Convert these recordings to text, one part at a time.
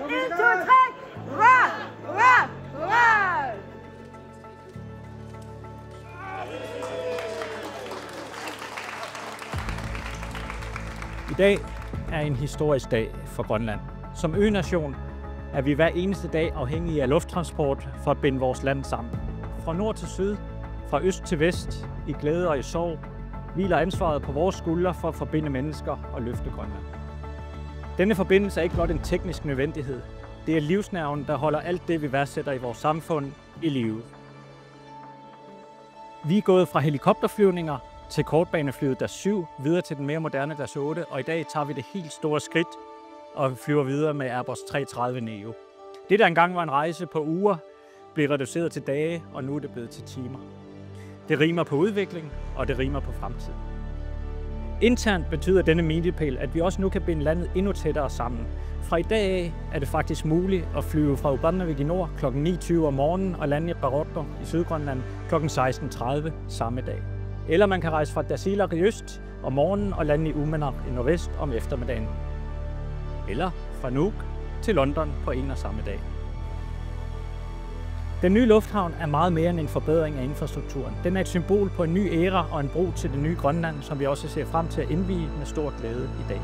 1, 2, 3. Hurra! Hurra! Hurra! I dag er en historisk dag for Grønland. Som ø-nation er vi hver eneste dag afhængige af lufttransport for at binde vores land sammen. Fra nord til syd, fra øst til vest, i glæde og i sorg, hviler ansvaret på vores skuldre for at forbinde mennesker og løfte Grønland. Denne forbindelse er ikke blot en teknisk nødvendighed. Det er livsnerven, der holder alt det, vi værdsætter i vores samfund, i live. Vi er gået fra helikopterflyvninger til kortbaneflyet DAS 7, videre til den mere moderne DAS 8, og i dag tager vi det helt store skridt og flyver videre med Airbus 330 Neo. Det, der engang var en rejse på uger, blev reduceret til dage, og nu er det blevet til timer. Det rimer på udvikling, og det rimer på fremtid. Internt betyder denne milepæl, at vi også nu kan binde landet endnu tættere sammen. Fra i dag af er det faktisk muligt at flyve fra Upernavik i nord kl. 9.20 om morgenen og lande i Qaqortoq i Sydgrønland kl. 16.30 samme dag. Eller man kan rejse fra Tasiilaq i øst om morgenen og lande i Uummannaq i nordvest om eftermiddagen. Eller fra Nuuk til London på en og samme dag. Den nye lufthavn er meget mere end en forbedring af infrastrukturen. Den er et symbol på en ny æra og en bro til det nye Grønland, som vi også ser frem til at indvie med stor glæde i dag.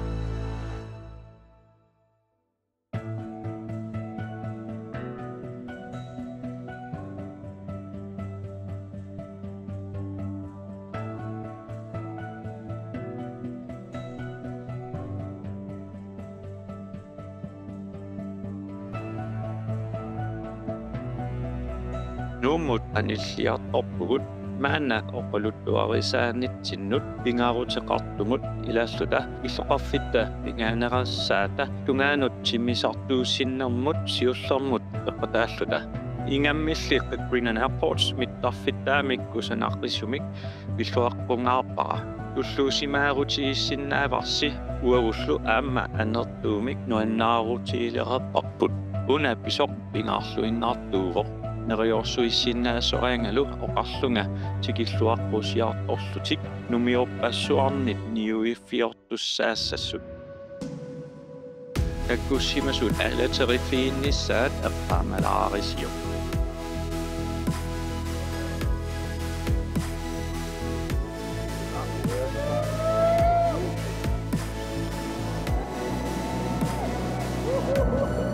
Nuumut anilliartorpugut maana oqaluttuarisaanittinnut pingaarutiqartumut ilassuta illoqarfitta pingaaneraassaata tungaanut timisartuusinnermut siullermut eqqataalluta ingammilliq Greenland Airports mittarfittaamikkusanarrissumik villuaqpungaarpara tulluusimaarutiissinnaavarssi uavullu aamma anertuumik nuannaaruutiilerapparput una pisoq pingaarluinnaartuuvoq Neriorsuissinnaasoriangalu oqarlunga tikilluarqusiartorlutik numiorpassuarnit niuiffiortussaassut takkussimasut alaterifiinnissaat eqqaamalaarisiu Woo!